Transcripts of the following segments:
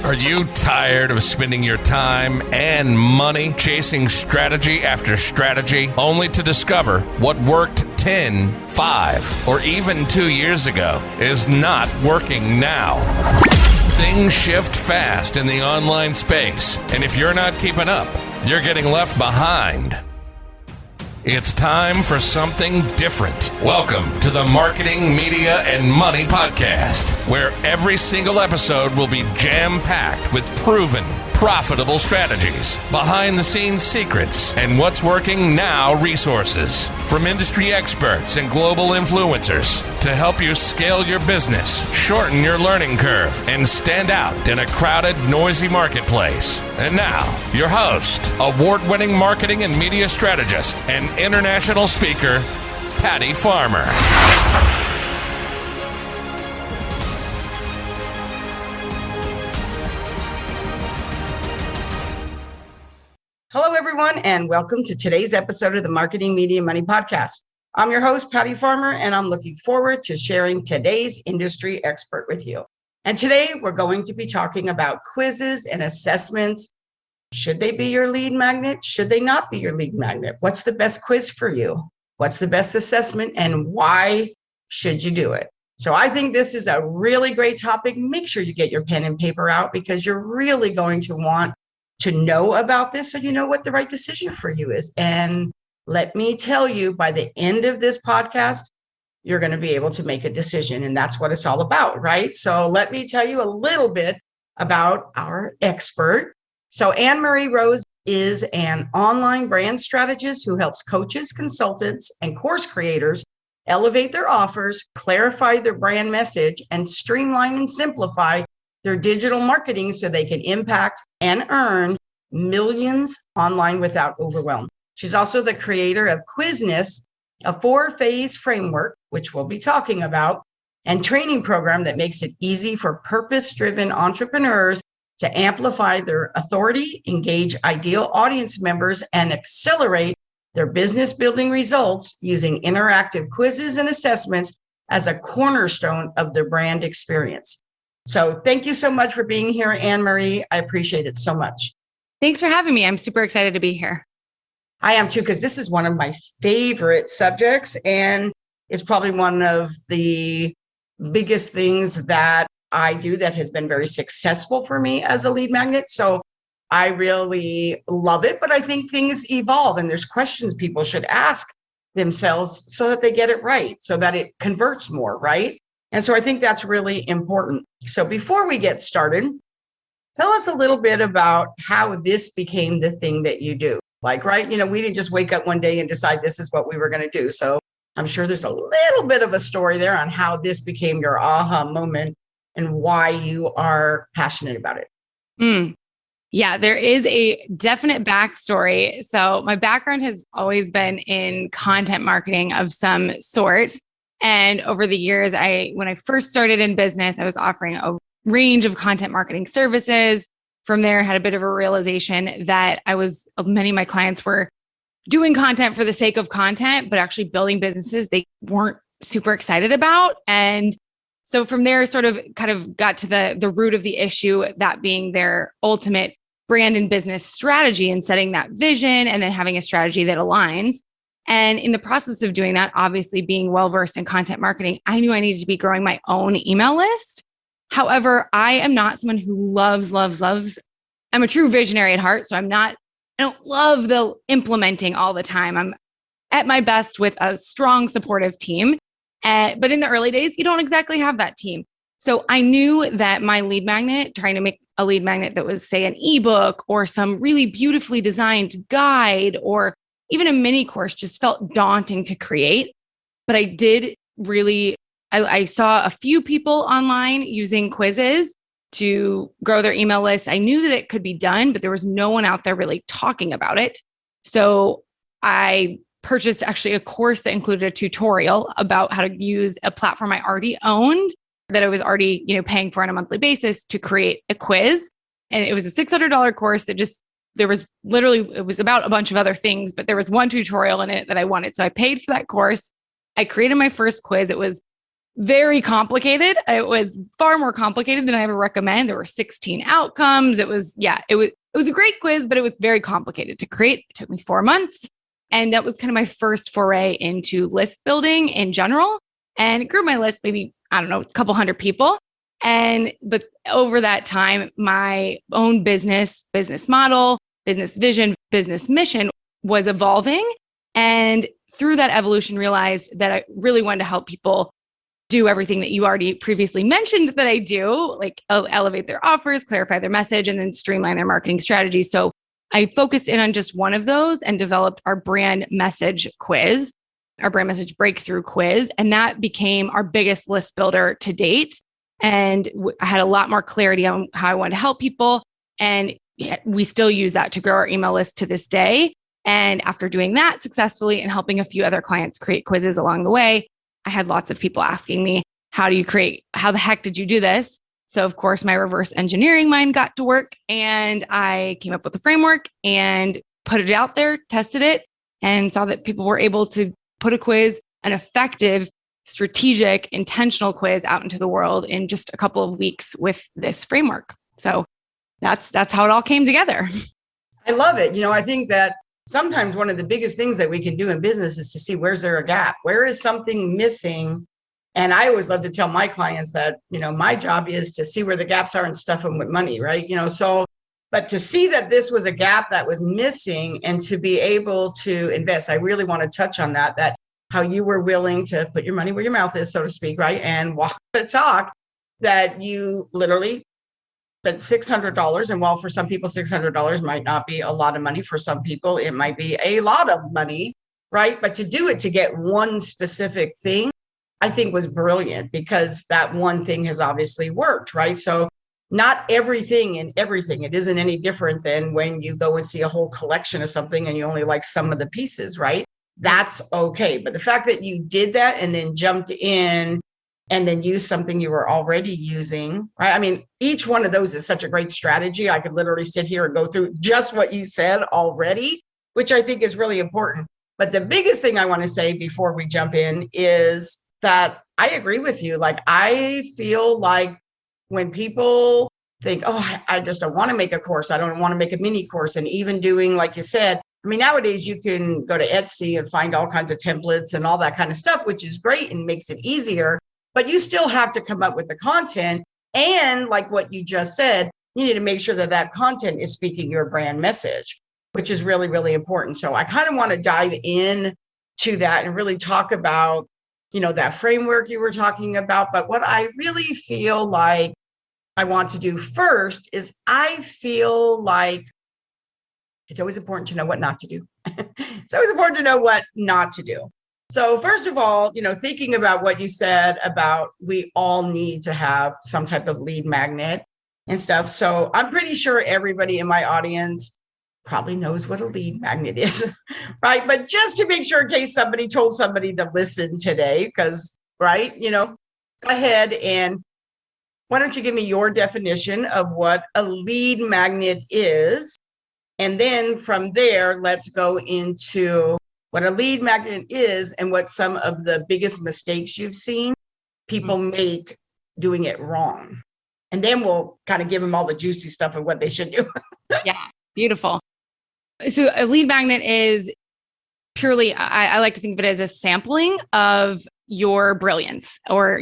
Are you tired of spending your time and money chasing strategy after strategy only to discover what worked 10, 5, or even 2 years ago is not working now? Things shift fast in the online space, and if you're not keeping up, you're getting left behind. It's time for something different. Welcome to the Marketing, Media, and Money Podcast, where every single episode will be jam-packed with proven, profitable strategies, behind-the-scenes secrets, and what's working now resources from industry experts and global influencers to help you scale your business, shorten your learning curve, and stand out in a crowded, noisy marketplace. And now, your host, award-winning marketing and media strategist, and international speaker, Patty Farmer. Hello, everyone, and welcome to today's episode of the Marketing, Media, Money Podcast. I'm your host, Patty Farmer, and I'm looking forward to sharing today's industry expert with you. And today we're going to be talking about quizzes and assessments. Should they be your lead magnet? Should they not be your lead magnet? What's the best quiz for you? What's the best assessment, and why should you do it? So I think this is a really great topic. Make sure you get your pen and paper out because you're really going to want to know about this so you know what the right decision for you is. And let me tell you, by the end of this podcast, you're going to be able to make a decision. And that's what it's all about, right? So let me tell you a little bit about our expert. So AnnMarie Rose is an online brand strategist who helps coaches, consultants, and course creators elevate their offers, clarify their brand message, and streamline and simplify their digital marketing so they can impact and earn millions online without overwhelm. She's also the creator of Quizness, a 4-phase framework, which we'll be talking about, and training program that makes it easy for purpose-driven entrepreneurs to amplify their authority, engage ideal audience members, and accelerate their business building results using interactive quizzes and assessments as a cornerstone of their brand experience. So thank you so much for being here, AnnMarie. I appreciate it so much. Thanks for having me. I'm super excited to be here. I am too, because this is one of my favorite subjects, and it's probably one of the biggest things that I do that has been very successful for me as a lead magnet. So I really love it, but I think things evolve and there's questions people should ask themselves so that they get it right, so that it converts more, right? And so I think that's really important. So before we get started, tell us a little bit about how this became the thing that you do. Like, right, we didn't just wake up one day and decide this is what we were going to do. So I'm sure there's a little bit of a story there on how this became your aha moment and why you are passionate about it. Yeah, there is a definite backstory. So my background has always been in content marketing of some sort. And over the years, when I first started in business, I was offering a range of content marketing services. From there, I had a bit of a realization that many of my clients were doing content for the sake of content, but actually building businesses they weren't super excited about. And so from there, sort of kind of got to the root of the issue, that being their ultimate brand and business strategy and setting that vision and then having a strategy that aligns. And in the process of doing that, obviously being well-versed in content marketing, I knew I needed to be growing my own email list. However, I am not someone who loves. I'm a true visionary at heart. So I don't love the implementing all the time. I'm at my best with a strong, supportive team. But in the early days, you don't exactly have that team. So I knew that my lead magnet, trying to make a lead magnet that was, say, an ebook or some really beautifully designed guide or even a mini course, just felt daunting to create. But I did really, I saw a few people online using quizzes to grow their email list. I knew that it could be done, but there was no one out there really talking about it. So I purchased actually a course that included a tutorial about how to use a platform I already owned that I was already, paying for on a monthly basis to create a quiz. And it was a $600 course that it was about a bunch of other things, but there was one tutorial in it that I wanted. So I paid for that course. I created my first quiz. It was very complicated. It was far more complicated than I ever recommend. There were 16 outcomes. It was a great quiz, but it was very complicated to create. It took me 4 months. And that was kind of my first foray into list building in general. And it grew my list, maybe, I don't know, a couple hundred people. But over that time, my own business model, business vision, business mission was evolving. And through that evolution, realized that I really wanted to help people do everything that you already previously mentioned that I do, like elevate their offers, clarify their message, and then streamline their marketing strategy. So I focused in on just one of those and developed our brand message quiz, our brand message breakthrough quiz. And that became our biggest list builder to date. And I had a lot more clarity on how I wanted to help people. And we still use that to grow our email list to this day. And after doing that successfully and helping a few other clients create quizzes along the way, I had lots of people asking me, how the heck did you do this? So of course, my reverse engineering mind got to work and I came up with a framework and put it out there, tested it, and saw that people were able to put a quiz, an effective, strategic, intentional quiz out into the world in just a couple of weeks with this framework. So that's how it all came together. I love it. I think that sometimes one of the biggest things that we can do in business is to see, where's there a gap? Where is something missing? And I always love to tell my clients that, my job is to see where the gaps are and stuff them with money, right? But to see that this was a gap that was missing and to be able to invest, I really want to touch on that how you were willing to put your money where your mouth is, so to speak, right? And walk the talk, that you literally spent $600. And while for some people, $600 might not be a lot of money, for some people, it might be a lot of money, right? But to do it to get one specific thing, I think was brilliant, because that one thing has obviously worked, right? So not everything in everything. It isn't any different than when you go and see a whole collection of something and you only like some of the pieces, right? That's okay. But the fact that you did that and then jumped in and then use something you were already using, right? I mean, each one of those is such a great strategy. I could literally sit here and go through just what you said already, which I think is really important. But the biggest thing I want to say before we jump in is that I agree with you. Like, I feel like when people think, oh, I just don't want to make a course, I don't want to make a mini course, and even doing, like you said, I mean, nowadays you can go to Etsy and find all kinds of templates and all that kind of stuff, which is great and makes it easier. But you still have to come up with the content. And like what you just said, you need to make sure that that content is speaking your brand message, which is really, really important. So I kind of want to dive in to that and really talk about, that framework you were talking about. But what I really feel like I want to do first is, I feel like it's always important to know what not to do. It's always important to know what not to do. So first of all, thinking about what you said about we all need to have some type of lead magnet and stuff. So I'm pretty sure everybody in my audience probably knows what a lead magnet is, right? But just to make sure, in case somebody told somebody to listen today, because, right, go ahead and why don't you give me your definition of what a lead magnet is? And then from there, let's go into what a lead magnet is and what some of the biggest mistakes you've seen people make doing it wrong. And then we'll kind of give them all the juicy stuff of what they should do. Yeah, beautiful. So a lead magnet is purely, I like to think of it as a sampling of your brilliance or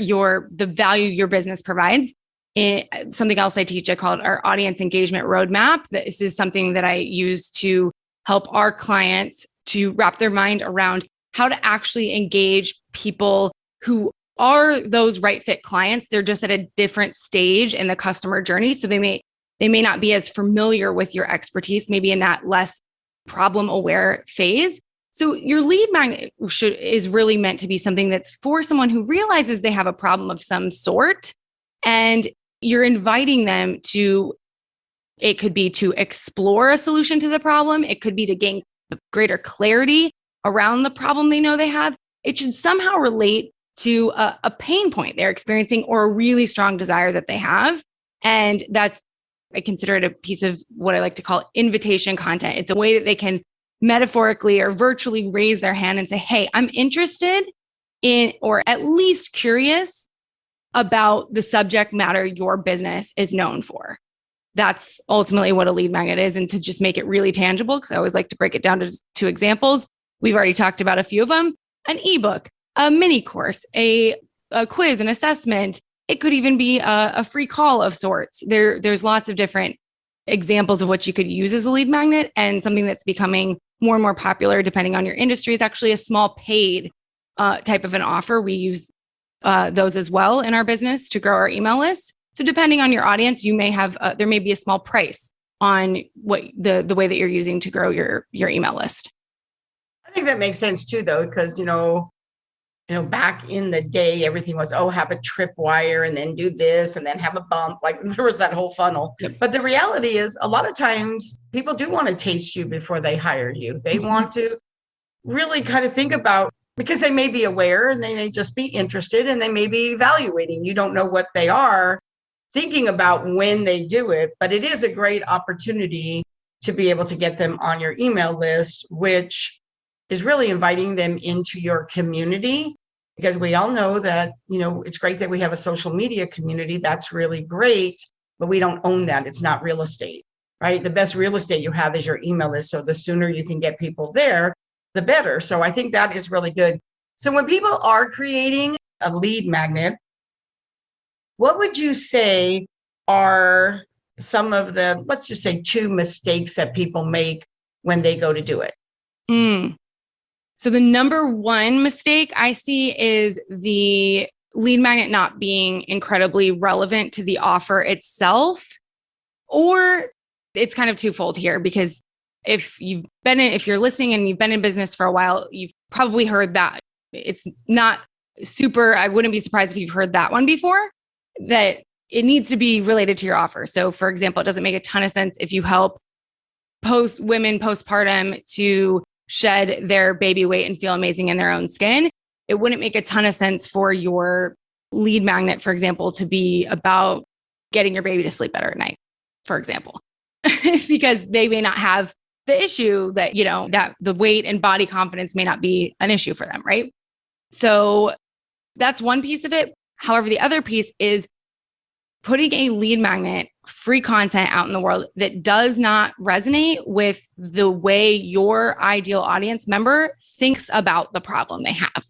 the value your business provides. Something else I teach, I call it our audience engagement roadmap. This is something that I use to help our clients to wrap their mind around how to actually engage people who are those right fit clients. They're just at a different stage in the customer journey. So they may not be as familiar with your expertise, maybe in that less problem aware phase. So your lead magnet is really meant to be something that's for someone who realizes they have a problem of some sort, and you're inviting them to, it could be to explore a solution to the problem. It could be to gain greater clarity around the problem they know they have. It should somehow relate to a pain point they're experiencing or a really strong desire that they have. And I consider it a piece of what I like to call invitation content. It's a way that they can metaphorically or virtually raise their hand and say, hey, I'm interested in, or at least curious about the subject matter your business is known for. That's ultimately what a lead magnet is. And to just make it really tangible, because I always like to break it down to just two examples. We've already talked about a few of them: an ebook, a mini course, a quiz, an assessment. It could even be a free call of sorts. There's lots of different examples of what you could use as a lead magnet, and something that's becoming more and more popular depending on your industry is actually a small paid type of an offer. We use those as well in our business to grow our email list. So depending on your audience, you may have there may be a small price on what the way that you're using to grow your email list. I think that makes sense too, though, because back in the day, everything was, have a tripwire and then do this and then have a bump. Like there was that whole funnel. Yep. But the reality is a lot of times people do want to taste you before they hire you. They want to really kind of think about, because they may be aware and they may just be interested and they may be evaluating. You don't know what they are thinking about when they do it, but it is a great opportunity to be able to get them on your email list, which is really inviting them into your community, because we all know that, it's great that we have a social media community. That's really great, but we don't own that. It's not real estate, right? The best real estate you have is your email list. So the sooner you can get people there, the better. So I think that is really good. So when people are creating a lead magnet, what would you say are some of the, let's just say, 2 mistakes that people make when they go to do it? So the number one mistake I see is the lead magnet not being incredibly relevant to the offer itself. Or it's kind of twofold here, because if you're listening and you've been in business for a while, you've probably heard that. It's not super, I wouldn't be surprised if you've heard that one before, that it needs to be related to your offer. So for example, it doesn't make a ton of sense if you help women postpartum to shed their baby weight and feel amazing in their own skin. It wouldn't make a ton of sense for your lead magnet, for example, to be about getting your baby to sleep better at night, for example, because they may not have the issue that, that the weight and body confidence may not be an issue for them, right? So that's one piece of it. However, the other piece is putting a lead magnet, free content out in the world that does not resonate with the way your ideal audience member thinks about the problem they have.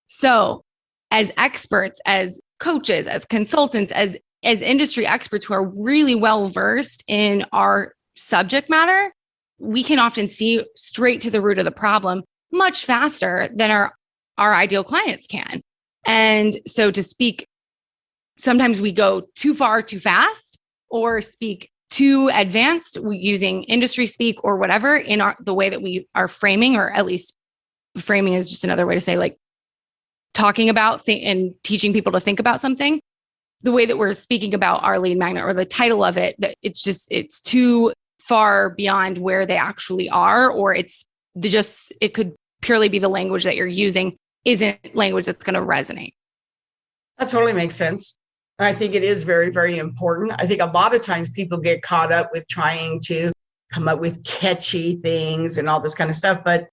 So as experts, as coaches, as consultants, as industry experts who are really well-versed in our subject matter, we can often see straight to the root of the problem much faster than our ideal clients can. And so to speak, sometimes we go too far, too fast, or speak too advanced using industry speak or whatever in the way that we are framing, or at least framing is just another way to say like talking about and teaching people to think about something. The way that we're speaking about our lead magnet or the title of it, that it's too far beyond where they actually are, or it could purely be the language that you're using isn't language that's going to resonate. That totally makes sense. And I think it is very, very important. I think a lot of times people get caught up with trying to come up with catchy things and all this kind of stuff. But,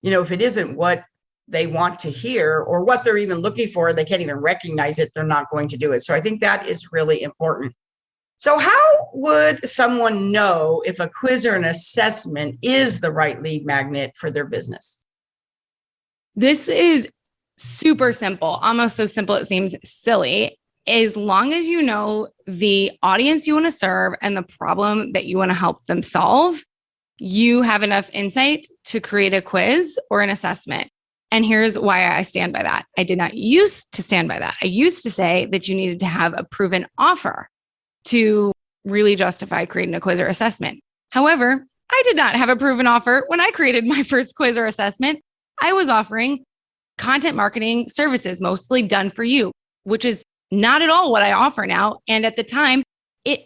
if it isn't what they want to hear or what they're even looking for, they can't even recognize it, they're not going to do it. So I think that is really important. So how would someone know if a quiz or an assessment is the right lead magnet for their business? This is super simple, almost so simple it seems silly. As long as you know the audience you want to serve and the problem that you want to help them solve, you have enough insight to create a quiz or an assessment. And here's why I stand by that. I did not used to stand by that. I used to say that you needed to have a proven offer to really justify creating a quiz or assessment. However, I did not have a proven offer when I created my first quiz or assessment. I was offering content marketing services, mostly done for you, which is not at all what I offer now. And at the time,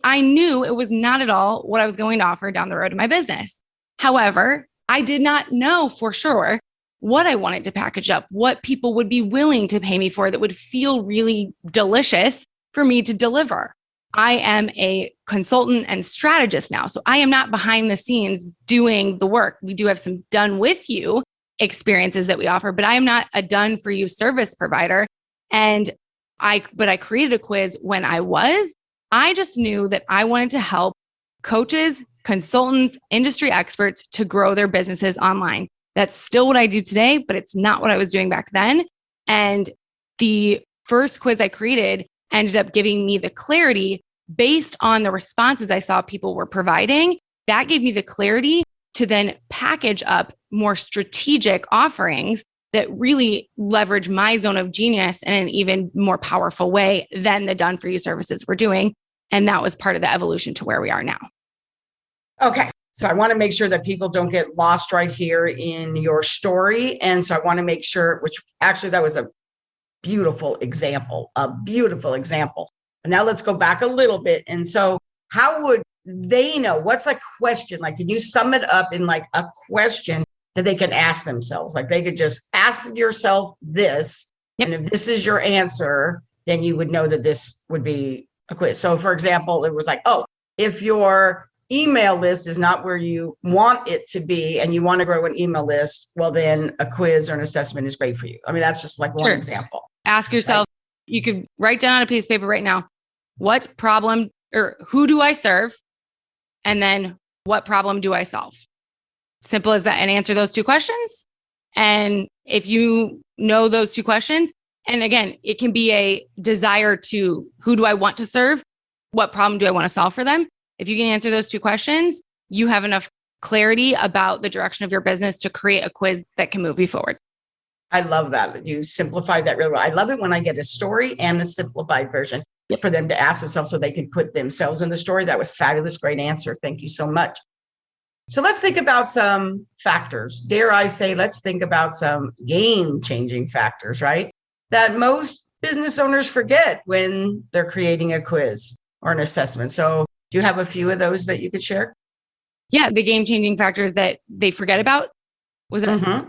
I knew it was not at all what I was going to offer down the road in my business. However, I did not know for sure what I wanted to package up, what people would be willing to pay me for that would feel really delicious for me to deliver. I am a consultant and strategist now. So I am not behind the scenes doing the work. We do have some done with you experiences that we offer, but I am not a done for you service provider. And I created a quiz when I just knew that I wanted to help coaches, consultants, industry experts to grow their businesses online. That's still what I do today, but it's not what I was doing back then. And the first quiz I created ended up giving me the clarity based on the responses I saw people were providing. That gave me the clarity to then package up more strategic offerings that really leverage my zone of genius in an even more powerful way than the done for you services we're doing. And that was part of the evolution to where we are now. Okay. So I want to make sure that people don't get lost right here in your story. And so I want to make sure, which actually that was a beautiful example. But now let's go back a little bit. And so how would they know? What's a question? Like, can you sum it up in like a question that they can ask themselves? Like they could just ask yourself this. Yep. And if this is your answer, then you would know that this would be a quiz. So for example, it was like, oh, if your email list is not where you want it to be and you want to grow an email list, well, then a quiz or an assessment is great for you. I mean, that's just like one example. Ask yourself, you could write down on a piece of paper right now, what problem or who do I serve? And then what problem do I solve? Simple as that. And answer those two questions. And if you know those two questions, and again, it can be a desire to who do I want to serve? What problem do I want to solve for them? If you can answer those two questions, you have enough clarity about the direction of your business to create a quiz that can move you forward. I love that. You simplified that really well. I love it when I get a story and a simplified version for them to ask themselves so they can put themselves in the story. That was fabulous. Great answer. Thank you so much. So let's think about some factors. Dare I say, let's think about some game-changing factors, right? That most business owners forget when they're creating a quiz or an assessment. So do you have a few of those that you could share? Yeah, the game-changing factors that they forget about. Was it? Mm-hmm.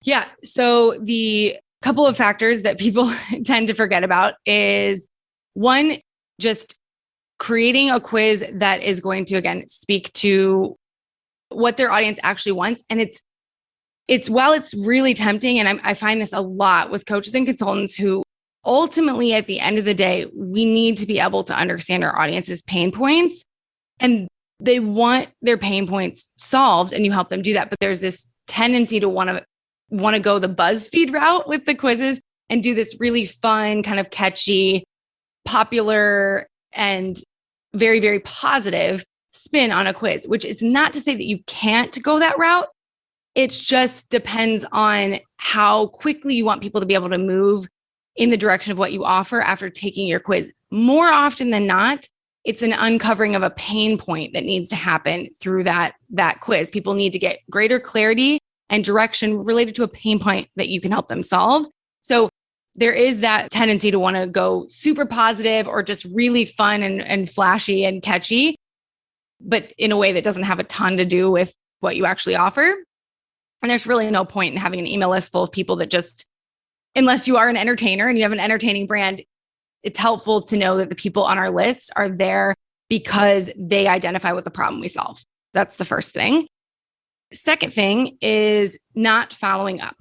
Yeah. So the couple of factors that people tend to forget about is one, just creating a quiz that is going to, again, speak to what their audience actually wants. And it's while it's really tempting, and I find this a lot with coaches and consultants who ultimately at the end of the day, we need to be able to understand our audience's pain points, and they want their pain points solved, and you help them do that. But there's this tendency to want to go the BuzzFeed route with the quizzes and do this really fun, kind of catchy, popular, and very, very positive spin on a quiz, which is not to say that you can't go that route. It just depends on how quickly you want people to be able to move in the direction of what you offer after taking your quiz. More often than not, it's an uncovering of a pain point that needs to happen through that quiz. People need to get greater clarity and direction related to a pain point that you can help them solve. So there is that tendency to want to go super positive or just really fun and flashy and catchy, but in a way that doesn't have a ton to do with what you actually offer. And there's really no point in having an email list full of people that just, unless you are an entertainer and you have an entertaining brand, it's helpful to know that the people on our list are there because they identify with the problem we solve. That's the first thing. Second thing is not following up.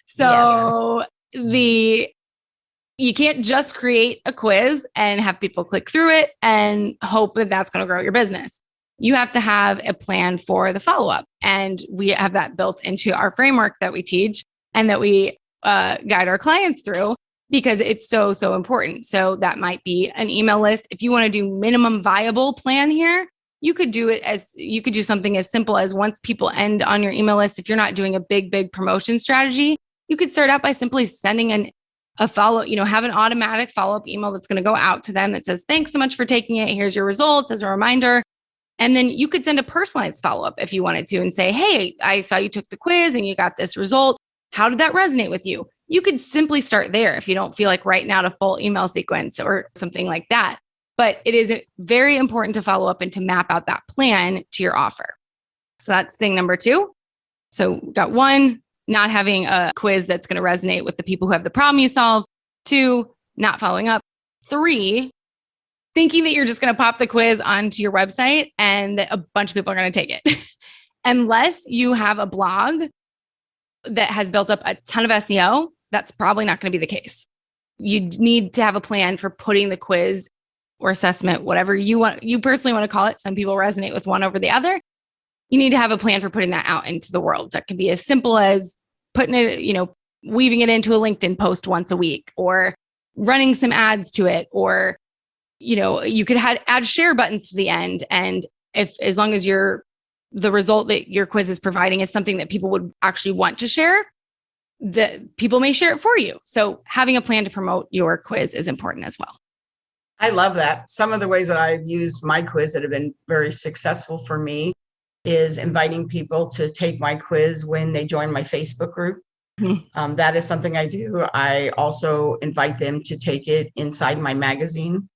So you can't just create a quiz and have people click through it and hope that that's going to grow your business. You have to have a plan for the follow-up. And we have that built into our framework that we teach and that we guide our clients through because it's so, so important. So that might be an email list. If you want to do minimum viable plan here, you could do something as simple as once people end on your email list, if you're not doing a big promotion strategy, you could start out by simply sending a follow, have an automatic follow-up email that's going to go out to them that says, thanks so much for taking it. Here's your results as a reminder. And then you could send a personalized follow-up if you wanted to and say, hey, I saw you took the quiz and you got this result. How did that resonate with you? You could simply start there if you don't feel like writing out a full email sequence or something like that. But it is very important to follow up and to map out that plan to your offer. So that's thing number 2. So we've got 1, not having a quiz that's going to resonate with the people who have the problem you solve. 2, not following up. 3, thinking that you're just going to pop the quiz onto your website and that a bunch of people are going to take it. Unless you have a blog that has built up a ton of SEO, that's probably not going to be the case. You need to have a plan for putting the quiz or assessment, whatever you personally want to call it. Some people resonate with one over the other. You need to have a plan for putting that out into the world. That can be as simple as putting it, weaving it into a LinkedIn post once a week, or running some ads to it, or, you could add share buttons to the end. And as long as the result that your quiz is providing is something that people would actually want to share, that people may share it for you. So having a plan to promote your quiz is important as well. I love that. Some of the ways that I've used my quiz that have been very successful for me is inviting people to take my quiz when they join my Facebook group. Mm-hmm. That is something I do. I also invite them to take it inside my magazine.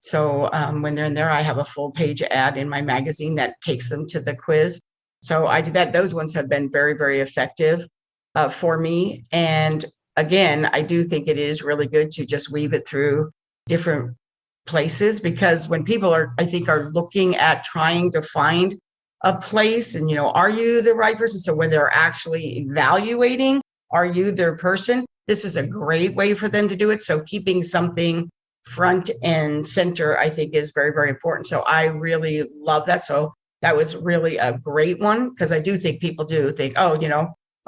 So when they're in there, I have a full page ad in my magazine that takes them to the quiz. So I do that. Those ones have been very, very effective for me. And again, I do think it is really good to just weave it through different places, because when people are looking at trying to find a place and, are you the right person? So when they're actually evaluating, are you their person? This is a great way for them to do it. So keeping something front and center, I think, is very, very important. So I really love that. So that was really a great one, because I do think people do think, oh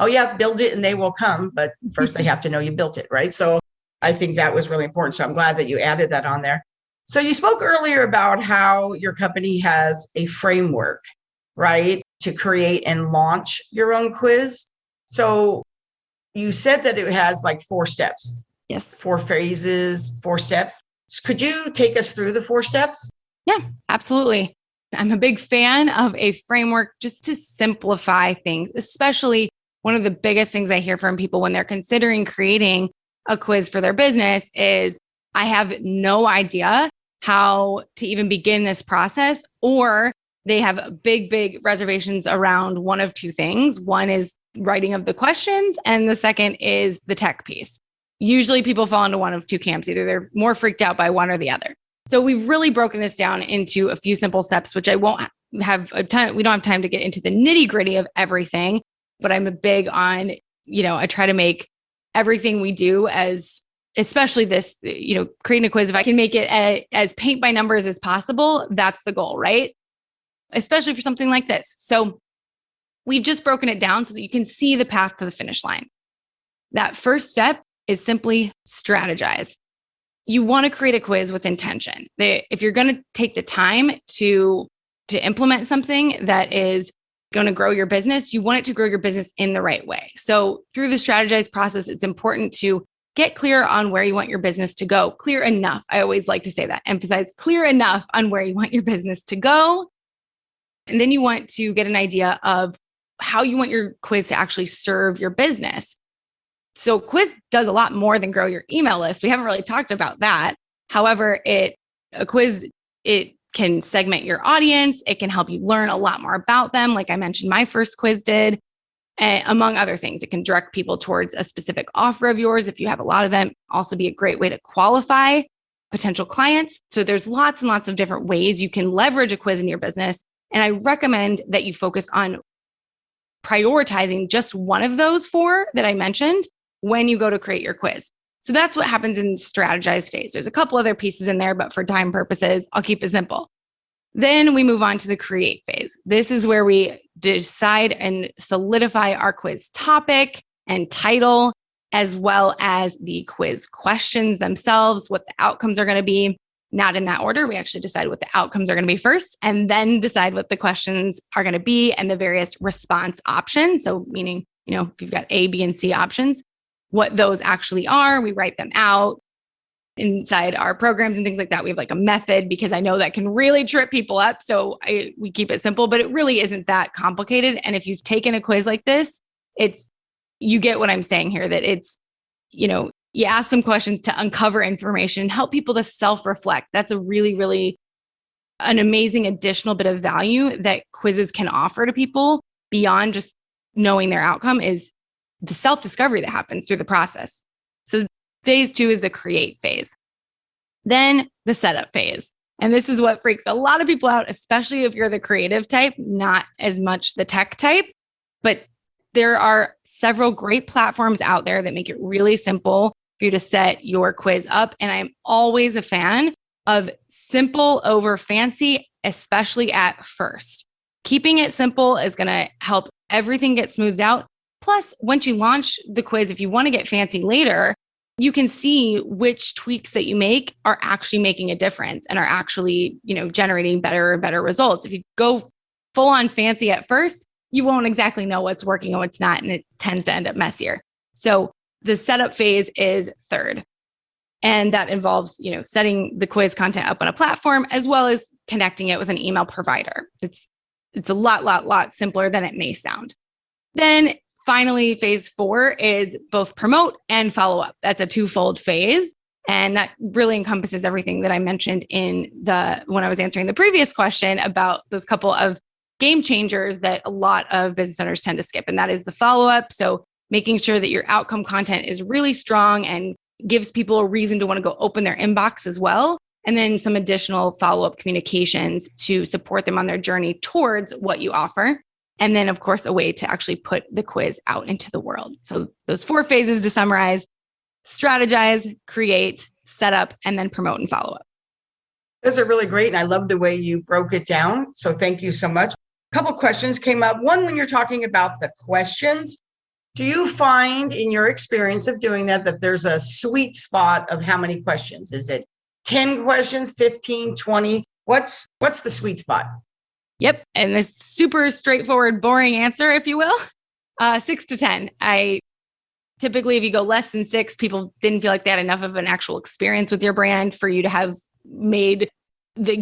yeah, build it and they will come. But first they have to know you built it, right? So I think that was really important. So I'm glad that you added that on there. So you spoke earlier about how your company has a framework, right, to create and launch your own quiz. So you said that it has like 4 steps. Yes. 4 phases, 4 steps. Could you take us through the 4 steps? Yeah, absolutely. I'm a big fan of a framework just to simplify things, especially one of the biggest things I hear from people when they're considering creating a quiz for their business is, I have no idea how to even begin this process, or they have big reservations around one of 2 things. One is writing of the questions, and the second is the tech piece. Usually people fall into one of 2 camps. Either they're more freaked out by one or the other. So we've really broken this down into a few simple steps, which I won't have a time. We don't have time to get into the nitty gritty of everything, but I'm a big on, I try to make everything we do especially this, creating a quiz. If I can make it as paint by numbers as possible, that's the goal, right? Especially for something like this. So we've just broken it down so that you can see the path to the finish line. That first step is simply strategize. You want to create a quiz with intention. If you're going to take the time to implement something that is going to grow your business, you want it to grow your business in the right way. So through the strategize process, it's important to get clear on where you want your business to go. Clear enough. I always like to say that. Emphasize clear enough on where you want your business to go. And then you want to get an idea of how you want your quiz to actually serve your business. So quiz does a lot more than grow your email list. We haven't really talked about that. However, a quiz can segment your audience. It can help you learn a lot more about them. Like I mentioned, my first quiz did, among other things. It can direct people towards a specific offer of yours. If you have a lot of them, also be a great way to qualify potential clients. So there's lots and lots of different ways you can leverage a quiz in your business. And I recommend that you focus on prioritizing just one of those 4 that I mentioned when you go to create your quiz. So that's what happens in the strategize phase. There's a couple other pieces in there, but for time purposes, I'll keep it simple. Then we move on to the create phase. This is where we decide and solidify our quiz topic and title, as well as the quiz questions themselves, what the outcomes are going to be. Not in that order. We actually decide what the outcomes are going to be first, and then decide what the questions are going to be and the various response options. So meaning, if you've got A, B, and C options, what those actually are. We write them out inside our programs and things like that. We have like a method, because I know that can really trip people up. So we keep it simple, but it really isn't that complicated. And if you've taken a quiz like this, you get what I'm saying here, that it's, you ask some questions to uncover information, help people to self-reflect. That's a really, really an amazing additional bit of value that quizzes can offer to people beyond just knowing their outcome, is the self-discovery that happens through the process. So phase 2 is the create phase. Then the setup phase. And this is what freaks a lot of people out, especially if you're the creative type, not as much the tech type. But There are several great platforms out there that make it really simple for you to set your quiz up. And I'm always a fan of simple over fancy, especially at first. Keeping it simple is going to help everything get smoothed out. Plus, once you launch the quiz, if you want to get fancy later, you can see which tweaks that you make are actually making a difference and are actually, generating better and better results. If you go full on fancy at first, you won't exactly know what's working and what's not, and it tends to end up messier. So the setup phase is third. And that involves, setting the quiz content up on a platform as well as connecting it with an email provider. It's a lot simpler than it may sound. Then finally, phase 4 is both promote and follow up. That's a twofold phase. And that really encompasses everything that I mentioned when I was answering the previous question about those couple of game changers that a lot of business owners tend to skip. And that is the follow up. So making sure that your outcome content is really strong and gives people a reason to want to go open their inbox as well. And then some additional follow-up communications to support them on their journey towards what you offer. And then, of course, a way to actually put the quiz out into the world. So those 4 phases to summarize: strategize, create, set up, and then promote and follow up. Those are really great. And I love the way you broke it down. So thank you so much. A couple questions came up. One, when you're talking about the questions, do you find in your experience of doing that there's a sweet spot of how many questions? Is it 10 questions, 15, 20? What's the sweet spot? Yep. And this super straightforward, boring answer, if you will, 6 to 10. I typically, if you go less than 6, people didn't feel like they had enough of an actual experience with your brand for you to have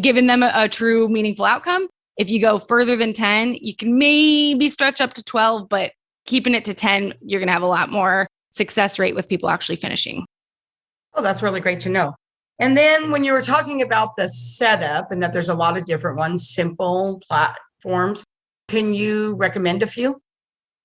given them a true meaningful outcome. If you go further than 10, you can maybe stretch up to 12, but keeping it to 10, you're going to have a lot more success rate with people actually finishing. Oh, that's really great to know. And then when you were talking about the setup and that there's a lot of different ones, simple platforms, can you recommend a few?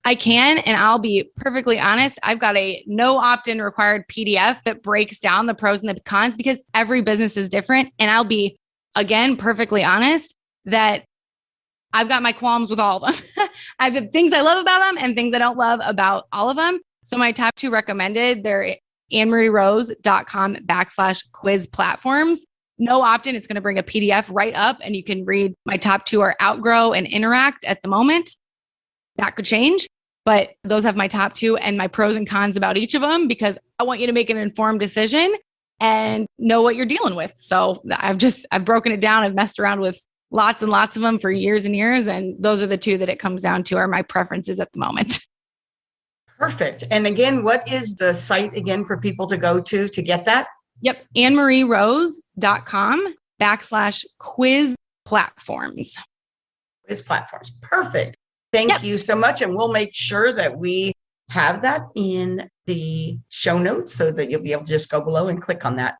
I can, and I'll be perfectly honest. I've got a no opt-in required PDF that breaks down the pros and the cons because every business is different. And I'll be, again, perfectly honest that I've got my qualms with all of them. I have the things I love about them and things I don't love about all of them. So my top 2 recommended, they're AnnMarieRose.com/quiz platforms. No opt-in. It's going to bring a PDF right up and you can read. My top 2 are Outgrow and Interact at the moment. That could change, but those have my top 2 and my pros and cons about each of them because I want you to make an informed decision and know what you're dealing with. So I've broken it down. I've messed around with lots and lots of them for years and years. And those are the 2 that it comes down to are my preferences at the moment. Perfect. And again, what is the site again for people to go to get that? Yep. AnnMarieRose.com/quiz platforms. Quiz platforms. Perfect. Thank you so much. And we'll make sure that we have that in the show notes so that you'll be able to just go below and click on that.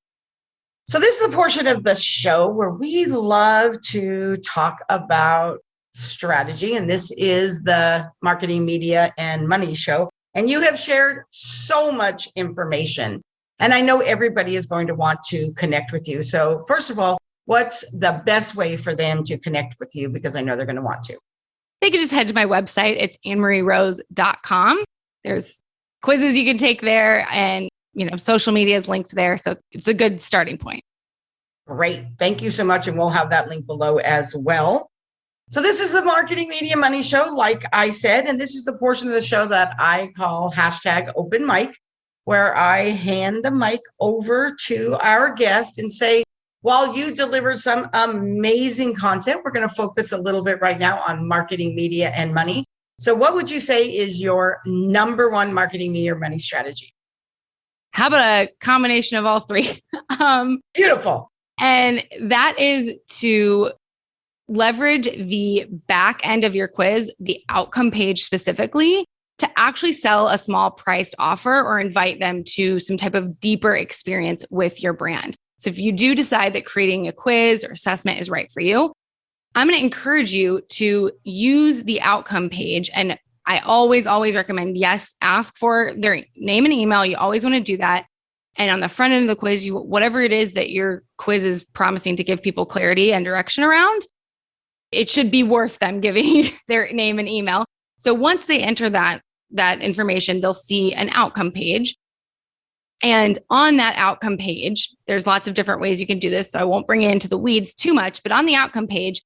So this is the portion of the show where we love to talk about strategy. And this is the Marketing, Media, and Money show. And you have shared so much information. And I know everybody is going to want to connect with you. So first of all, what's the best way for them to connect with you? Because I know they're going to want to. They can just head to my website. It's AnnMarieRose.com. There's quizzes you can take there and, social media is linked there. So it's a good starting point. Great. Thank you so much. And we'll have that link below as well. So this is the Marketing, Media, Money show, like I said, and this is the portion of the show that I call #OpenMic, where I hand the mic over to our guest and say, while you deliver some amazing content, we're going to focus a little bit right now on marketing, media, and money. So what would you say is your number 1 marketing, media, or money strategy? How about a combination of all 3? Beautiful. And that is to leverage the back end of your quiz, the outcome page specifically, to actually sell a small priced offer or invite them to some type of deeper experience with your brand. So if you do decide that creating a quiz or assessment is right for you, I'm going to encourage you to use the outcome page. And I always recommend, yes, ask for their name and email. You always want to do that. And on the front end of the quiz, whatever it is that your quiz is promising to give people clarity and direction around, it should be worth them giving their name and email. So once they enter that, that information, they'll see an outcome page. And on that outcome page, there's lots of different ways you can do this. So I won't bring it into the weeds too much, but on the outcome page,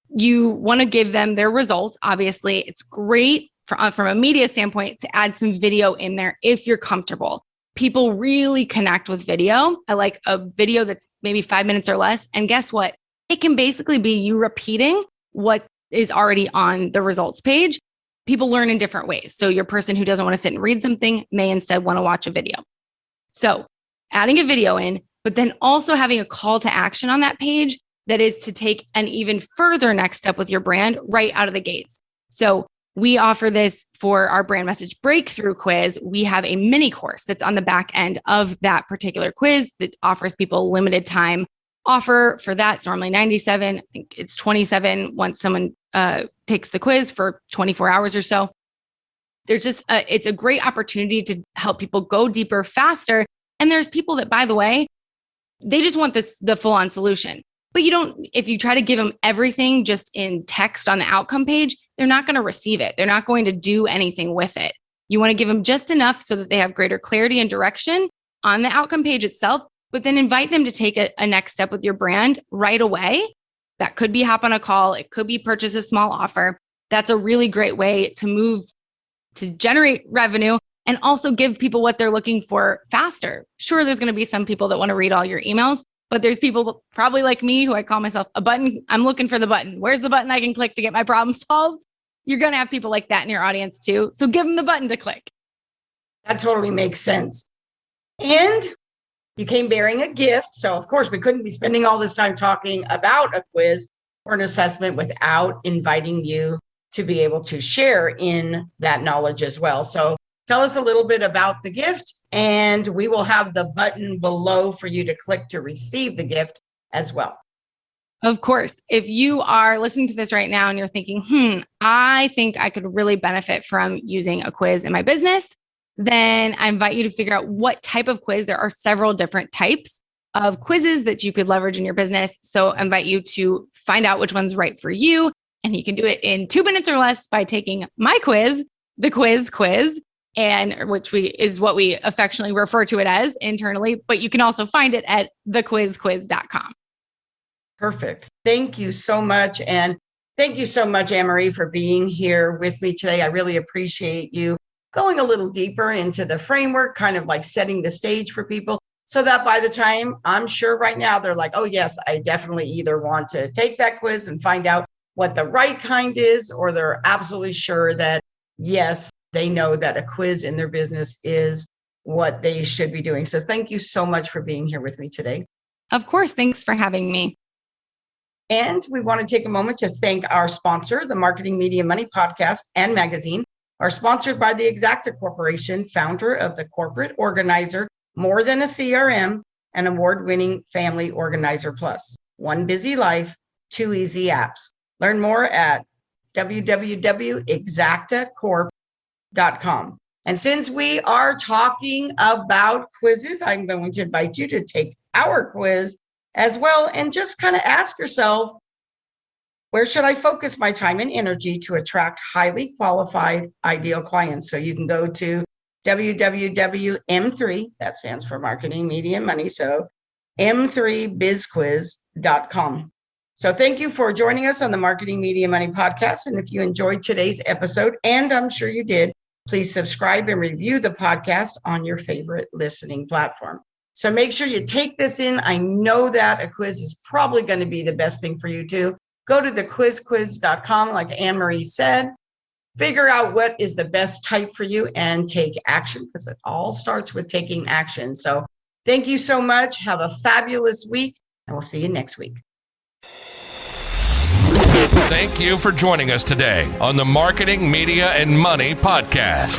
you want to give them their results. Obviously, it's great from a media standpoint to add some video in there if you're comfortable. People really connect with video. I like a video that's maybe 5 minutes or less. And guess what? It can basically be you repeating what is already on the results page. People learn in different ways. So your person who doesn't want to sit and read something may instead want to watch a video. So adding a video in, but then also having a call to action on that page that is to take an even further next step with your brand right out of the gates. So we offer this for our brand message breakthrough quiz. We have a mini course that's on the back end of that particular quiz that offers people limited time offer for that. It's normally $97. I think it's $27 once someone takes the quiz for 24 hours or so. There's just, it's a great opportunity to help people go deeper faster. And there's people that, by the way, they just want the full on solution. But if you try to give them everything just in text on the outcome page, they're not going to receive it. They're not going to do anything with it. You want to give them just enough so that they have greater clarity and direction on the outcome page itself, but then invite them to take a next step with your brand right away. That could be hop on a call. It could be purchase a small offer. That's a really great way to move to generate revenue and also give people what they're looking for faster. Sure, there's going to be some people that want to read all your emails, but there's people probably like me who I call myself a button. I'm looking for the button. Where's the button I can click to get my problem solved? You're going to have people like that in your audience too. So give them the button to click. That totally makes sense. And you came bearing a gift. So of course we couldn't be spending all this time talking about a quiz or an assessment without inviting you to be able to share in that knowledge as well. So tell us a little bit about the gift, and we will have the button below for you to click to receive the gift as well. Of course, if you are listening to this right now and you're thinking, I think I could really benefit from using a quiz in my business, then I invite you to figure out what type of quiz. There are several different types of quizzes that you could leverage in your business. So I invite you to find out which one's right for you. And you can do it in 2 minutes or less by taking my quiz, the quiz, and is what we affectionately refer to it as internally, but you can also find it at thequizquiz.com. Perfect. Thank you so much. And thank you so much, AnnMarie, for being here with me today. I really appreciate you going a little deeper into the framework, kind of like setting the stage for people so that by the time, I'm sure right now, they're like, oh yes, I definitely either want to take that quiz and find out what the right kind is, or they're absolutely sure that, yes, they know that a quiz in their business is what they should be doing. So thank you so much for being here with me today. Of course. Thanks for having me. And we want to take a moment to thank our sponsor, the Marketing Media Money podcast and magazine, are sponsored by the Exacta Corporation, founder of the corporate organizer, More Than a CRM, and award-winning Family Organizer Plus. One busy life, two easy apps. Learn more at www.exactacorp.com. And since we are talking about quizzes, I'm going to invite you to take our quiz as well and just kind of ask yourself, where should I focus my time and energy to attract highly qualified, ideal clients? So you can go to www.m3, that stands for Marketing, Media, Money, so m3bizquiz.com. So thank you for joining us on the Marketing, Media, Money podcast. And if you enjoyed today's episode, and I'm sure you did, please subscribe and review the podcast on your favorite listening platform. So make sure you take this in. I know that a quiz is probably going to be the best thing for you too. Go to thequizquiz.com, like AnnMarie said, figure out what is the best type for you and take action, because it all starts with taking action. So thank you so much. Have a fabulous week, and we'll see you next week. Thank you for joining us today on the Marketing, Media, and Money podcast.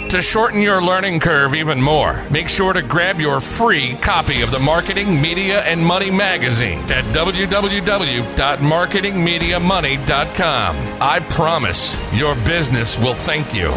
To shorten your learning curve even more, make sure to grab your free copy of the Marketing, Media, and Money magazine at www.marketingmediamoney.com. I promise your business will thank you.